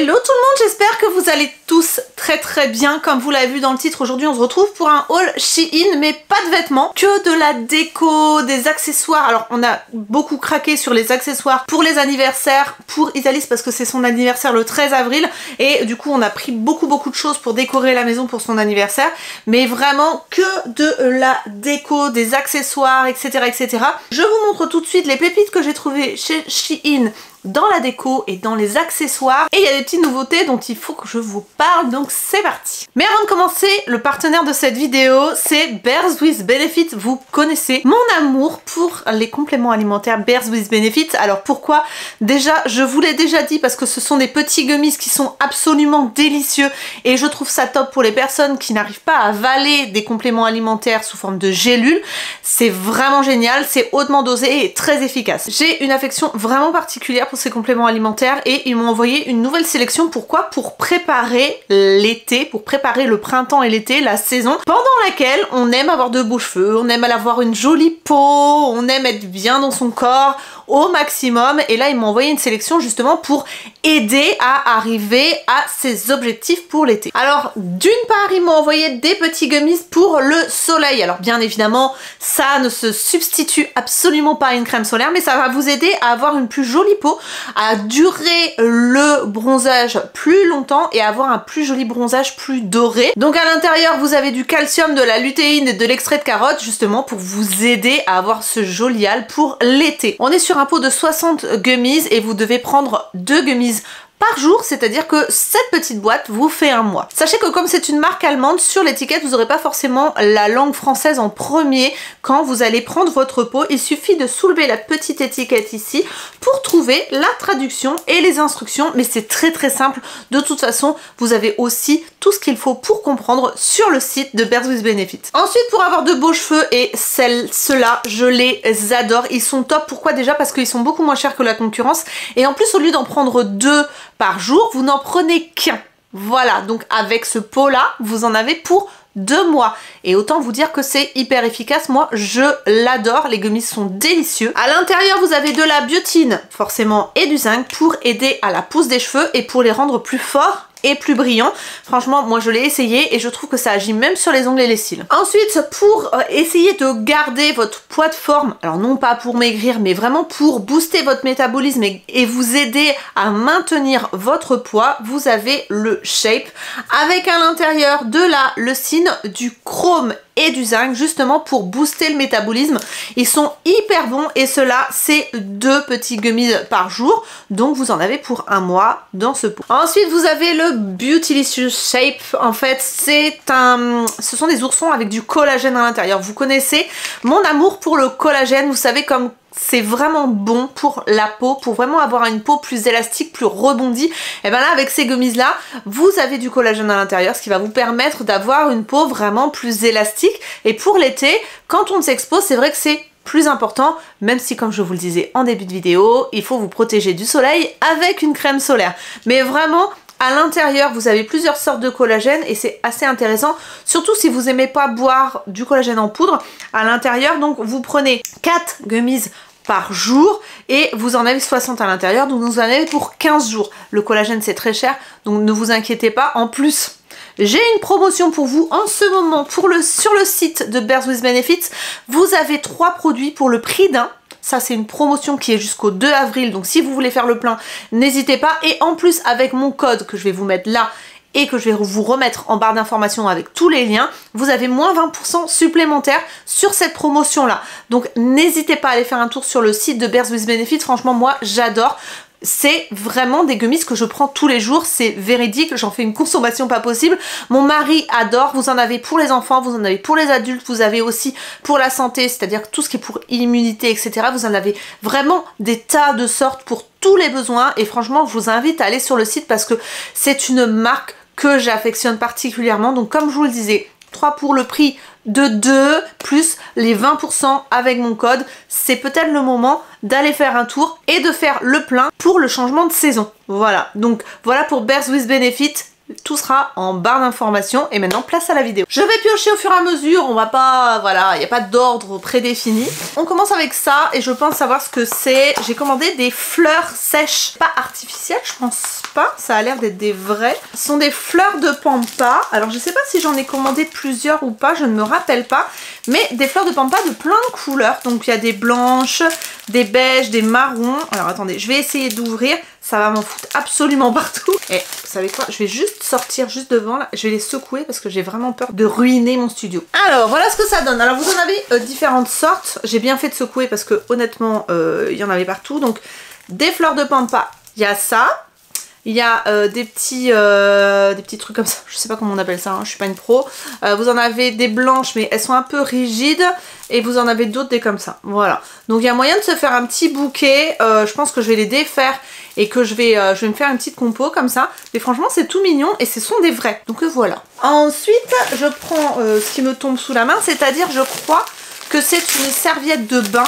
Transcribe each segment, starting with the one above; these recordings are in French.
Hello tout le monde, j'espère que vous allez tous très bien. Comme vous l'avez vu dans le titre, aujourd'hui on se retrouve pour un haul Shein, mais pas de vêtements, que de la déco, des accessoires. Alors on a beaucoup craqué sur les accessoires pour les anniversaires, pour Isalis parce que c'est son anniversaire le 13 avril et du coup on a pris beaucoup de choses pour décorer la maison pour son anniversaire, mais vraiment que de la déco, des accessoires, etc. Je vous montre tout de suite les pépites que j'ai trouvées chez Shein dans la déco et dans les accessoires, et il y a des petites nouveautés dont il faut que je vous parle, donc c'est parti. Mais avant de commencer, le partenaire de cette vidéo c'est Bears with Benefits. Vous connaissez mon amour pour les compléments alimentaires Bears with Benefits. Alors pourquoi? Déjà, je vous l'ai déjà dit, parce que ce sont des petits gummies qui sont absolument délicieux et je trouve ça top pour les personnes qui n'arrivent pas à avaler des compléments alimentaires sous forme de gélules. C'est vraiment génial, c'est hautement dosé et très efficace. J'ai une affection vraiment particulière pour ces compléments alimentaires et ils m'ont envoyé une nouvelle sélection. Pourquoi? Pour préparer l'été, pour préparer le printemps et l'été, la saison pendant laquelle on aime avoir de beaux cheveux, on aime avoir une jolie peau, on aime être bien dans son corps au maximum, et là ils m'ont envoyé une sélection justement pour aider à arriver à ses objectifs pour l'été. Alors d'une part ils m'ont envoyé des petits gummies pour le soleil. Alors bien évidemment ça ne se substitue absolument pas à une crème solaire, mais ça va vous aider à avoir une plus jolie peau, à durer le bronzage plus longtemps et à avoir un plus joli bronzage plus doré. Donc à l'intérieur vous avez du calcium, de la lutéine et de l'extrait de carotte justement pour vous aider à avoir ce joli hâle pour l'été. On est sur un pot de 60 gummies et vous devez prendre 2 gummies par jour, c'est-à-dire que cette petite boîte vous fait un mois. Sachez que comme c'est une marque allemande, sur l'étiquette vous n'aurez pas forcément la langue française en premier quand vous allez prendre votre pot. Il suffit de soulever la petite étiquette ici pour trouver la traduction et les instructions, mais c'est très simple. De toute façon, vous avez aussi tout ce qu'il faut pour comprendre sur le site de Bears with Benefits. Ensuite, pour avoir de beaux cheveux, et ceux-là, je les adore. Ils sont top. Pourquoi? Déjà parce qu'ils sont beaucoup moins chers que la concurrence, et en plus, au lieu d'en prendre 2 par jour, vous n'en prenez qu'un. Voilà, donc avec ce pot là, vous en avez pour 2 mois. Et autant vous dire que c'est hyper efficace. Moi, je l'adore. Les gummies sont délicieux. À l'intérieur, vous avez de la biotine, forcément, et du zinc pour aider à la pousse des cheveux et pour les rendre plus forts et plus brillant. Franchement, moi je l'ai essayé et je trouve que ça agit même sur les ongles et les cils. Ensuite, pour essayer de garder votre poids de forme, alors non pas pour maigrir, mais vraiment pour booster votre métabolisme et vous aider à maintenir votre poids, vous avez le Shape avec à l'intérieur de la leucine, du chrome et du zinc justement pour booster le métabolisme. Ils sont hyper bons et cela c'est 2 petits gummies par jour, donc vous en avez pour un mois dans ce pot. Ensuite vous avez le Beautylicious Shape. En fait ce sont des oursons avec du collagène à l'intérieur. Vous connaissez mon amour pour le collagène, vous savez comme c'est vraiment bon pour la peau, pour vraiment avoir une peau plus élastique, plus rebondie. Et bien là, avec ces gummies là, vous avez du collagène à l'intérieur, ce qui va vous permettre d'avoir une peau vraiment plus élastique. Et pour l'été, quand on s'expose, c'est vrai que c'est plus important, même si comme je vous le disais en début de vidéo, il faut vous protéger du soleil avec une crème solaire. Mais vraiment, à l'intérieur, vous avez plusieurs sortes de collagène et c'est assez intéressant, surtout si vous aimez pas boire du collagène en poudre. À l'intérieur, donc vous prenez 4 gummies par jour et vous en avez 60 à l'intérieur, donc vous en avez pour 15 jours. Le collagène c'est très cher, donc ne vous inquiétez pas. En plus, j'ai une promotion pour vous en ce moment sur le site de Bears with Benefits. Vous avez 3 produits pour le prix d'un. Ça c'est une promotion qui est jusqu'au 2 avril, donc si vous voulez faire le plein, n'hésitez pas. Et en plus avec mon code que je vais vous mettre là et que je vais vous remettre en barre d'informations avec tous les liens, vous avez moins 20% supplémentaire sur cette promotion là. Donc n'hésitez pas à aller faire un tour sur le site de Bears with Benefits. Franchement moi j'adore. C'est vraiment des gummies que je prends tous les jours, c'est véridique, j'en fais une consommation pas possible. Mon mari adore, vous en avez pour les enfants, vous en avez pour les adultes, vous avez aussi pour la santé, c'est-à-dire tout ce qui est pour immunité, etc. Vous en avez vraiment des tas de sortes pour tous les besoins et franchement, je vous invite à aller sur le site parce que c'est une marque que j'affectionne particulièrement. Donc comme je vous le disais, 3 pour le prix de 2 plus les 20% avec mon code, c'est peut-être le moment d'aller faire un tour et de faire le plein pour le changement de saison. Voilà, donc voilà pour Bears with Benefits. Tout sera en barre d'informations et maintenant place à la vidéo. Je vais piocher au fur et à mesure, on va pas, voilà, il n'y a pas d'ordre prédéfini. On commence avec ça et je pense savoir ce que c'est. J'ai commandé des fleurs sèches, pas artificielles, je pense pas, ça a l'air d'être des vraies. Ce sont des fleurs de pampa, alors je sais pas si j'en ai commandé plusieurs ou pas, je ne me rappelle pas, mais des fleurs de pampa de plein de couleurs. Donc il y a des blanches, des beiges, des marrons. Alors attendez, je vais essayer d'ouvrir. Ça va m'en foutre absolument partout. Et vous savez quoi? Je vais juste sortir juste devant là. Je vais les secouer parce que j'ai vraiment peur de ruiner mon studio. Alors voilà ce que ça donne. Alors vous en avez différentes sortes. J'ai bien fait de secouer parce que honnêtement il y en avait partout. Donc des fleurs de pampa, il y a ça. Il y a des petits trucs comme ça, je sais pas comment on appelle ça, hein, je suis pas une pro. Vous en avez des blanches mais elles sont un peu rigides et vous en avez d'autres des comme ça, voilà. Donc il y a moyen de se faire un petit bouquet, je pense que je vais les défaire et que je vais me faire une petite compo comme ça. Mais franchement c'est tout mignon et ce sont des vrais, donc voilà. Ensuite je prends ce qui me tombe sous la main, c'est-à-dire je crois que c'est une serviette de bain.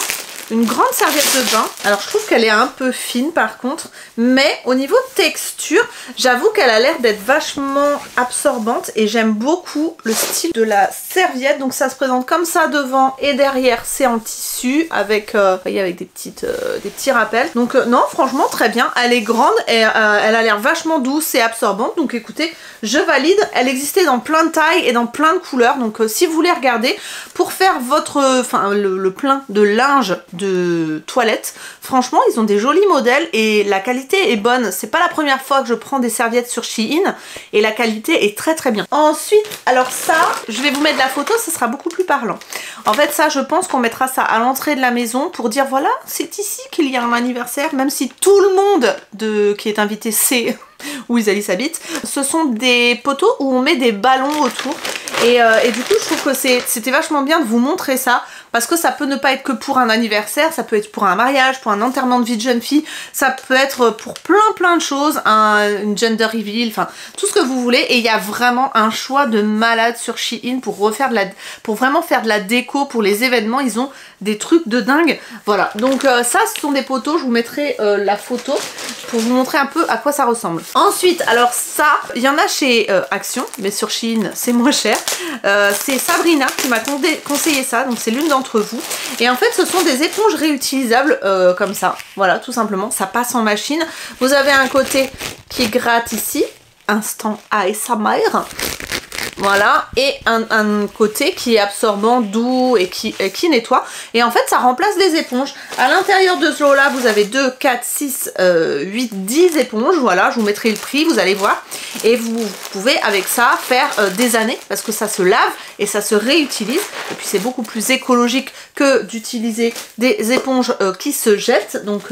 Une grande serviette de bain. Alors je trouve qu'elle est un peu fine par contre, mais au niveau texture, j'avoue qu'elle a l'air d'être vachement absorbante et j'aime beaucoup le style de la serviette. Donc ça se présente comme ça devant et derrière c'est en tissu avec, voyez, avec des petits rappels. Donc non, franchement très bien. Elle est grande et elle a l'air vachement douce et absorbante. Donc écoutez, je valide. Elle existait dans plein de tailles et dans plein de couleurs. Donc si vous voulez regarder, pour faire votre, le plein de linge de toilette, franchement ils ont des jolis modèles et la qualité est bonne. C'est pas la première fois que je prends des serviettes sur Shein et la qualité est très très bien. Ensuite, alors ça, je vais vous mettre la photo, ce sera beaucoup plus parlant. En fait ça, je pense qu'on mettra ça à l'entrée de la maison pour dire voilà, c'est ici qu'il y a un anniversaire, même si tout le monde qui est invité sait où Isalis habite. Ce sont des poteaux où on met des ballons autour et du coup je trouve que c'était vachement bien de vous montrer ça parce que ça peut ne pas être que pour un anniversaire, ça peut être pour un mariage, pour un enterrement de vie de jeune fille, ça peut être pour plein de choses, une gender reveal, enfin tout ce que vous voulez. Et il y a vraiment un choix de malade sur Shein pour vraiment faire de la déco pour les événements. Ils ont des trucs de dingue, voilà. Donc ça ce sont des poteaux, je vous mettrai la photo pour vous montrer un peu à quoi ça ressemble. Ensuite, alors ça, il y en a chez Action, mais sur Shein c'est moins cher. C'est Sabrina qui m'a conseillé ça, donc c'est l'une d'entre vous. Et en fait ce sont des éponges réutilisables comme ça, voilà, tout simplement, ça passe en machine. Vous avez un côté qui gratte ici, instant ASMR. Voilà, et un côté qui est absorbant, doux et qui nettoie. Et en fait, ça remplace les éponges. À l'intérieur de ce lot-là, vous avez 2, 4, 6, 8, 10 éponges. Voilà, je vous mettrai le prix, vous allez voir. Et vous pouvez, avec ça, faire des années parce que ça se lave et ça se réutilise. Et puis, c'est beaucoup plus écologique que d'utiliser des éponges qui se jettent. Donc,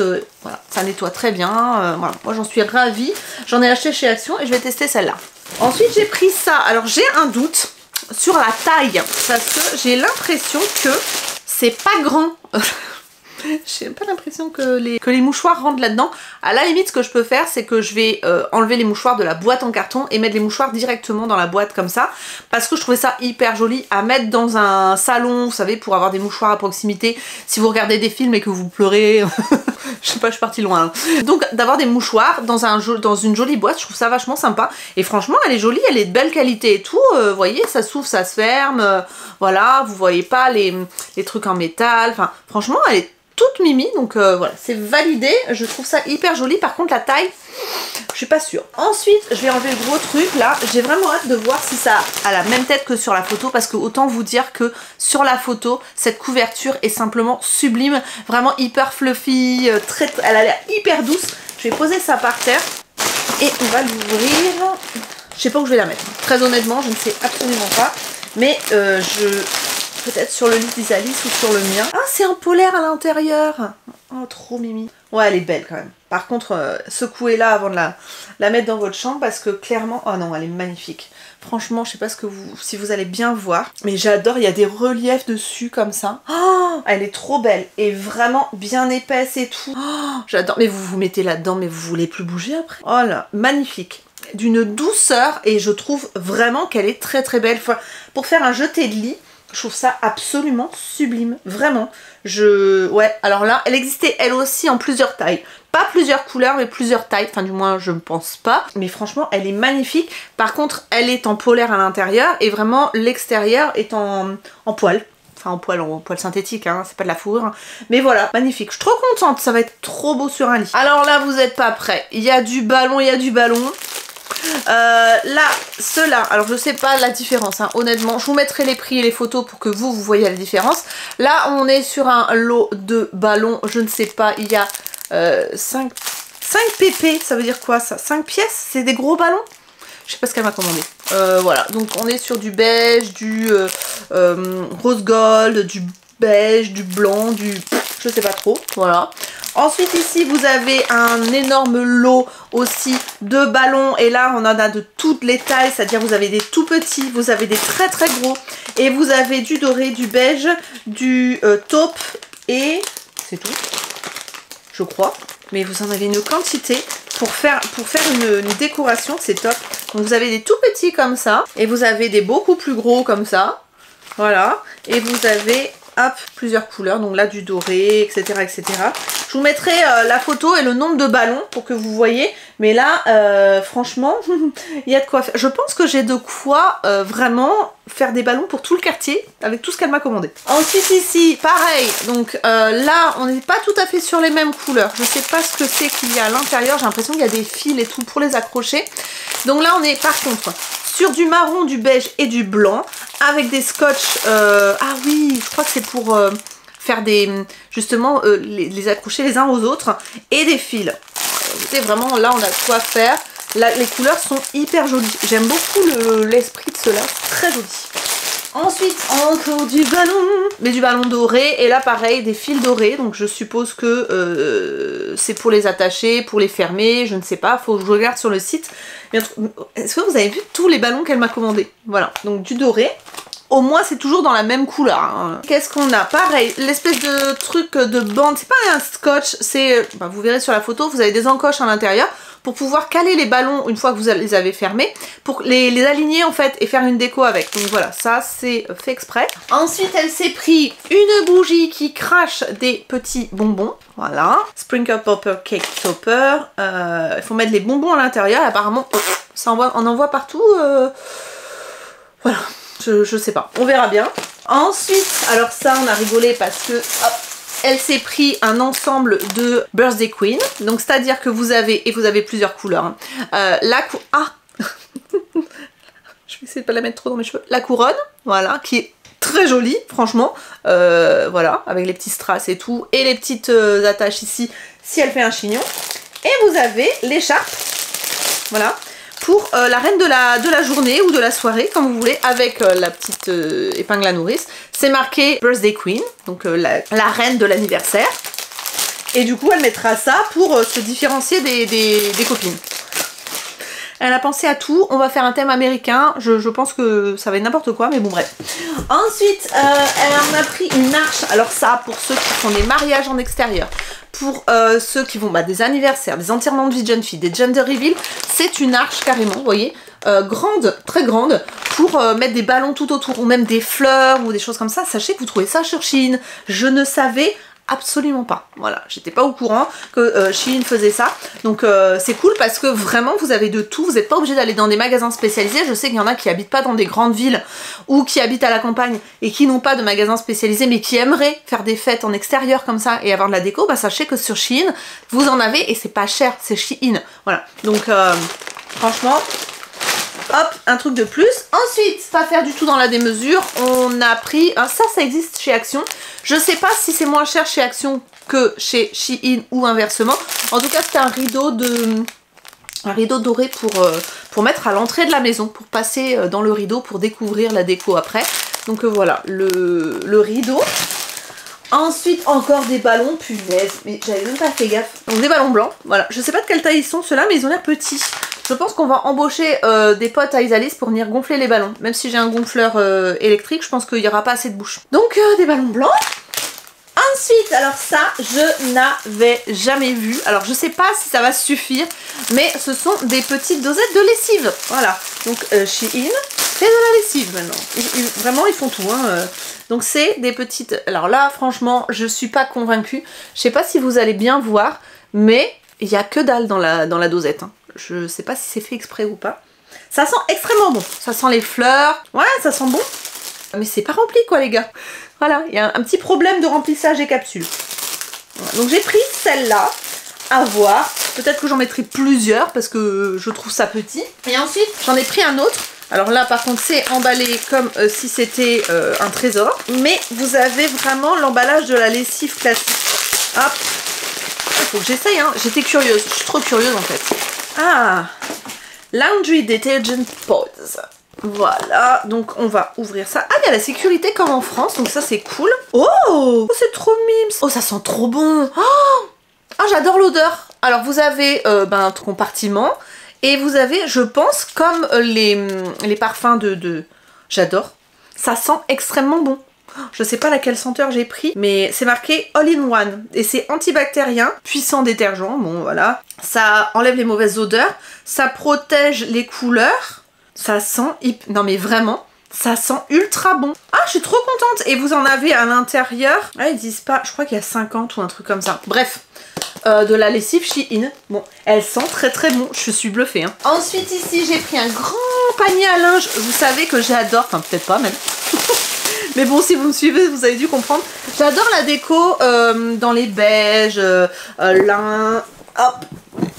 voilà, ça nettoie très bien. Voilà, moi, j'en suis ravie. J'en ai acheté chez Action et je vais tester celle-là. Ensuite j'ai pris ça, alors j'ai un doute sur la taille parce que j'ai l'impression que c'est pas grand. J'ai pas l'impression que les mouchoirs rentrent là-dedans. À la limite ce que je peux faire c'est que je vais enlever les mouchoirs de la boîte en carton et mettre les mouchoirs directement dans la boîte comme ça, parce que je trouvais ça hyper joli à mettre dans un salon, vous savez, pour avoir des mouchoirs à proximité si vous regardez des films et que vous pleurez. Je sais pas, je suis partie loin hein. Donc d'avoir des mouchoirs dans une jolie boîte, je trouve ça vachement sympa. Et franchement elle est jolie, elle est de belle qualité et tout, vous voyez, ça s'ouvre, ça se ferme, voilà, vous voyez pas les trucs en métal, enfin franchement elle est toute mimi, donc voilà, c'est validé, je trouve ça hyper joli. Par contre la taille, je suis pas sûre. Ensuite je vais enlever le gros truc là, j'ai vraiment hâte de voir si ça a la même tête que sur la photo, parce que autant vous dire que sur la photo cette couverture est simplement sublime, vraiment hyper fluffy, elle a l'air hyper douce. Je vais poser ça par terre et on va l'ouvrir. Je sais pas où je vais la mettre, très honnêtement je ne sais absolument pas, mais peut-être sur le lit d'Isalis ou sur le mien. Ah, c'est en polaire à l'intérieur. Oh, trop mimi. Ouais, elle est belle quand même. Par contre, secouez-la avant de la mettre dans votre chambre parce que clairement... Oh non, elle est magnifique. Franchement, je sais pas si vous allez bien voir, mais j'adore, il y a des reliefs dessus comme ça. Oh, elle est trop belle et vraiment bien épaisse et tout. Oh, j'adore. Mais vous vous mettez là-dedans, mais vous voulez plus bouger après. Oh là, magnifique. D'une douceur et je trouve vraiment qu'elle est très très belle. Pour faire un jeté de lit, Je trouve ça absolument sublime, vraiment. Ouais, alors là, elle existait elle aussi en plusieurs tailles. Pas plusieurs couleurs, mais plusieurs tailles. Enfin, du moins, je ne pense pas. Mais franchement, elle est magnifique. Par contre, elle est en polaire à l'intérieur et vraiment, l'extérieur est en poil. Enfin, en poil synthétique, hein, c'est pas de la fourrure. Mais voilà, magnifique. Je suis trop contente, ça va être trop beau sur un lit. Alors là, vous n'êtes pas prêts. Il y a du ballon, il y a du ballon. Là, ceux-là, alors je sais pas la différence, hein, honnêtement, je vous mettrai les prix et les photos pour que vous voyez la différence. Là, on est sur un lot de ballons, je ne sais pas, il y a 5 pp, ça veut dire quoi ça? 5 pièces? C'est des gros ballons? Je sais pas ce qu'elle m'a commandé. Voilà, donc on est sur du beige, du rose gold, du beige, du blanc, du... je sais pas trop, voilà. Ensuite ici vous avez un énorme lot aussi de ballons et là on en a de toutes les tailles, c'est-à-dire vous avez des tout petits, vous avez des très très gros et vous avez du doré, du beige, du taupe et c'est tout, je crois. Mais vous en avez une quantité pour faire une décoration, c'est top. Donc vous avez des tout petits comme ça et vous avez des beaucoup plus gros comme ça, voilà, et vous avez... hop, plusieurs couleurs, donc là du doré, etc. etc. Je vous mettrai la photo et le nombre de ballons pour que vous voyez, mais là, franchement, il y a de quoi faire. Je pense que j'ai de quoi vraiment faire des ballons pour tout le quartier avec tout ce qu'elle m'a commandé. Ensuite ici, pareil, donc là, on n'est pas tout à fait sur les mêmes couleurs. Je sais pas ce que c'est qu'il y a à l'intérieur, j'ai l'impression qu'il y a des fils et tout pour les accrocher. Donc là, on est par contre... sur du marron, du beige et du blanc avec des scotch, ah oui, je crois que c'est pour faire des, justement, les accrocher les uns aux autres et des fils. C'est vraiment, là on a de quoi faire. Là, les couleurs sont hyper jolies. J'aime beaucoup l'esprit de cela, très joli. Ensuite, encore du ballon, mais du ballon doré, et là pareil, des fils dorés, donc je suppose que c'est pour les attacher, pour les fermer, je ne sais pas, faut que je regarde sur le site. Est-ce que vous avez vu tous les ballons qu'elle m'a commandés? Voilà, donc du doré, au moins c'est toujours dans la même couleur. Hein. Qu'est-ce qu'on a? Pareil, l'espèce de truc de bande, c'est pas un scotch, c'est, bah, vous verrez sur la photo, vous avez des encoches à l'intérieur, pour pouvoir caler les ballons une fois que vous les avez fermés, pour les aligner en fait et faire une déco avec. Donc voilà, ça c'est fait exprès. Ensuite elle s'est pris une bougie qui crache des petits bonbons, voilà. Sprinkle Popper Cake Topper, il faut mettre les bonbons à l'intérieur, apparemment ça on en voit partout, voilà, je sais pas, on verra bien. Ensuite, alors ça on a rigolé parce que, hop, elle s'est pris un ensemble de Birthday Queen, donc c'est à dire que vous avez, et vous avez plusieurs couleurs, hein, je vais essayer de pas la mettre trop dans mes cheveux, la couronne, voilà, qui est très jolie, franchement, voilà, avec les petits strass et tout, et les petites attaches ici, si elle fait un chignon, et vous avez l'écharpe, voilà, pour la reine de la journée ou de la soirée, comme vous voulez, avec la petite épingle à nourrice. C'est marqué Birthday Queen, donc la reine de l'anniversaire. Et du coup, elle mettra ça pour se différencier des copines. Elle a pensé à tout. On va faire un thème américain. Je pense que ça va être n'importe quoi, mais bon, bref. Ensuite, elle en a pris une arche. Alors ça, pour ceux qui font des mariages en extérieur, pour ceux qui vont des anniversaires, des enterrements de vie de jeune fille, des gender reveal, c'est une arche carrément, vous voyez, grande, très grande, pour mettre des ballons tout autour, ou même des fleurs, ou des choses comme ça. Sachez que vous trouvez ça sur Shein. Je ne savais absolument pas, voilà, j'étais pas au courant que Shein faisait ça, donc c'est cool parce que vraiment vous avez de tout, vous n'êtes pas obligé d'aller dans des magasins spécialisés. Je sais qu'il y en a qui habitent pas dans des grandes villes ou qui habitent à la campagne et qui n'ont pas de magasins spécialisés mais qui aimeraient faire des fêtes en extérieur comme ça et avoir de la déco. Bah sachez que sur Shein vous en avez et c'est pas cher, c'est Shein, voilà, donc franchement hop, un truc de plus. Ensuite, pas faire du tout dans la démesure, on a pris, ça existe chez Action. Je sais pas si c'est moins cher chez Action que chez Shein ou inversement. En tout cas, c'était un rideau doré pour mettre à l'entrée de la maison, pour passer dans le rideau, pour découvrir la déco après. Donc voilà, le rideau. Ensuite, encore des ballons, punaise, mais j'avais même pas fait gaffe. Donc des ballons blancs, voilà. Je sais pas de quelle taille ils sont ceux-là, mais ils ont l'air petits. Je pense qu'on va embaucher des potes à Isalis pour venir gonfler les ballons. Même si j'ai un gonfleur électrique, je pense qu'il n'y aura pas assez de bouche. Donc des ballons blancs. Ensuite, alors ça, je n'avais jamais vu. Alors je sais pas si ça va suffire, mais ce sont des petites dosettes de lessive. Voilà, donc Shein, fait de la lessive maintenant. Vraiment, ils font tout. Hein. Donc c'est des petites... Alors là, franchement, je suis pas convaincue. Je sais pas si vous allez bien voir, mais il y a que dalle dans la dosette. Hein. Je sais pas si c'est fait exprès ou pas. Ça sent extrêmement bon. Ça sent les fleurs. Ouais, ça sent bon. Mais c'est pas rempli quoi les gars. Voilà, il y a un petit problème de remplissage des capsules. Voilà. Donc j'ai pris celle-là. À voir. Peut-être que j'en mettrai plusieurs parce que je trouve ça petit. Et ensuite, j'en ai pris un autre. Alors là, par contre, c'est emballé comme si c'était un trésor. Mais vous avez vraiment l'emballage de la lessive classique. Hop. Il faut que j'essaye, hein. J'étais curieuse. Je suis trop curieuse en fait. Ah, Laundry Detergent Pods. Voilà, donc on va ouvrir ça. Ah, il y a la sécurité comme en France, donc ça c'est cool. Oh, c'est trop mimes. Oh, ça sent trop bon. Oh, ah, j'adore l'odeur. Alors vous avez un compartiment et vous avez, je pense, comme les parfums de... J'adore. Ça sent extrêmement bon. Je sais pas laquelle senteur j'ai pris, mais c'est marqué All in One. Et c'est antibactérien, puissant détergent, bon voilà. Ça enlève les mauvaises odeurs, ça protège les couleurs, ça sent... Non mais vraiment, ça sent ultra bon. Ah, je suis trop contente. Et vous en avez à l'intérieur, ah, ils disent pas, je crois qu'il y a 50 ou un truc comme ça. Bref, de la lessive Shein. Bon, elle sent très très bon, je suis bluffée. Hein. Ensuite ici, j'ai pris un grand panier à linge. Vous savez que j'adore, enfin peut-être pas même. Mais bon, si vous me suivez, vous avez dû comprendre. J'adore la déco dans les beiges, lin, hop,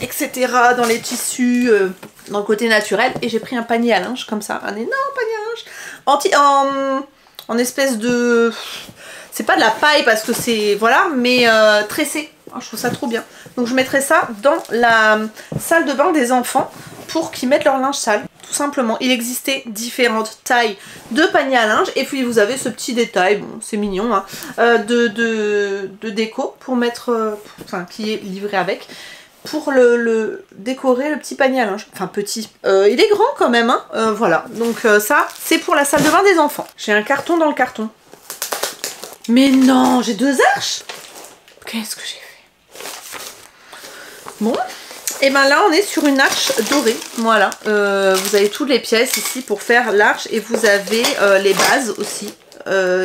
etc. Dans les tissus, dans le côté naturel. Et j'ai pris un panier à linge comme ça, un énorme panier à linge. En espèce de... C'est pas de la paille parce que c'est... Voilà, mais tressé. Oh, je trouve ça trop bien. Donc je mettrai ça dans la salle de bain des enfants pour qu'ils mettent leur linge sale. Tout simplement, il existait différentes tailles de panier à linge et puis vous avez ce petit détail, bon c'est mignon, hein, de déco pour mettre, enfin qui est livré avec, pour le décorer le petit panier à linge, enfin petit, il est grand quand même, hein, voilà, donc ça c'est pour la salle de bain des enfants. J'ai un carton dans le carton. Mais non, j'ai deux arches. Qu'est-ce que j'ai fait? Bon. Et ben là on est sur une arche dorée, voilà, vous avez toutes les pièces ici pour faire l'arche et vous avez les bases aussi.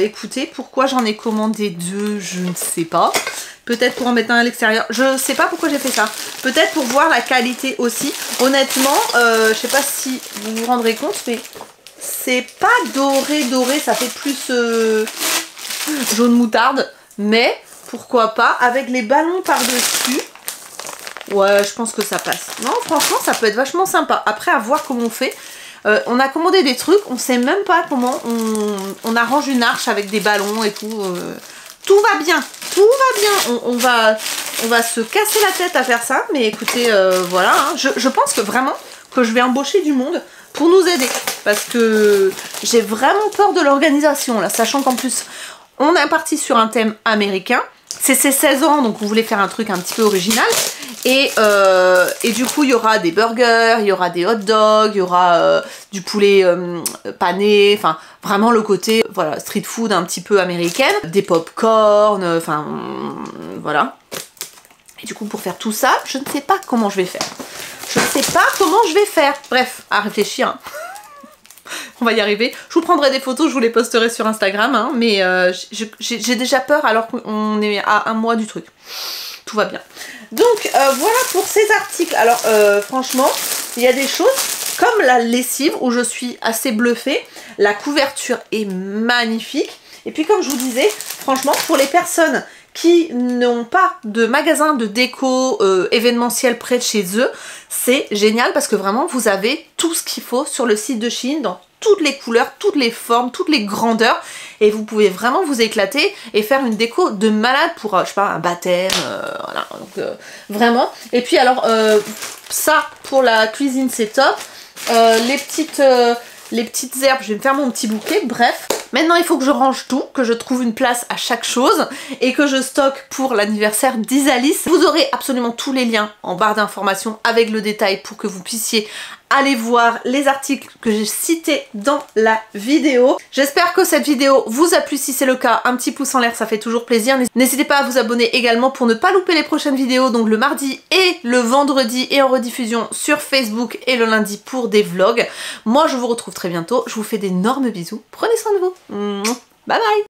Écoutez, pourquoi j'en ai commandé deux, je ne sais pas. Peut-être pour en mettre un à l'extérieur, je sais pas pourquoi j'ai fait ça. Peut-être pour voir la qualité aussi. Honnêtement, je sais pas si vous vous rendrez compte, mais c'est pas doré, ça fait plus jaune moutarde. Mais pourquoi pas, avec les ballons par-dessus. Ouais, je pense que ça passe. Non, franchement, ça peut être vachement sympa. Après, à voir comment on fait. On a commandé des trucs, on sait même pas comment on arrange une arche avec des ballons et tout. Tout va bien, tout va bien. On va se casser la tête à faire ça. Mais écoutez, voilà. Hein. Je pense que vraiment que je vais embaucher du monde pour nous aider. Parce que j'ai vraiment peur de l'organisation, là. Sachant qu'en plus, on est parti sur un thème américain. C'est ses 16 ans, donc on voulait faire un truc un petit peu original. Et du coup, il y aura des burgers, il y aura des hot dogs, il y aura du poulet pané, enfin vraiment le côté voilà street food un petit peu américaine, des pop-corn, enfin voilà. Et du coup, pour faire tout ça, je ne sais pas comment je vais faire. Je ne sais pas comment je vais faire. Bref, à réfléchir. Hein. On va y arriver. Je vous prendrai des photos, je vous les posterai sur Instagram, hein, mais j'ai déjà peur alors qu'on est à un mois du truc. Tout va bien. Donc voilà pour ces articles. Alors franchement, il y a des choses comme la lessive où je suis assez bluffée. La couverture est magnifique. Et puis comme je vous disais, franchement, pour les personnes qui n'ont pas de magasin de déco événementiel près de chez eux, c'est génial parce que vraiment vous avez tout ce qu'il faut sur le site de Shein dans toutes les couleurs, toutes les formes, toutes les grandeurs et vous pouvez vraiment vous éclater et faire une déco de malade pour, je sais pas, un baptême, voilà, donc vraiment. Et puis alors, ça pour la cuisine c'est top, les petites herbes, je vais me faire mon petit bouquet, bref. Maintenant, il faut que je range tout, que je trouve une place à chaque chose et que je stocke pour l'anniversaire d'Isalis. Vous aurez absolument tous les liens en barre d'informations avec le détail pour que vous puissiez allez voir les articles que j'ai cités dans la vidéo. J'espère que cette vidéo vous a plu. Si c'est le cas, un petit pouce en l'air, ça fait toujours plaisir. N'hésitez pas à vous abonner également pour ne pas louper les prochaines vidéos, donc le mardi et le vendredi, et en rediffusion sur Facebook, et le lundi pour des vlogs. Moi je vous retrouve très bientôt, je vous fais d'énormes bisous, prenez soin de vous. Bye bye.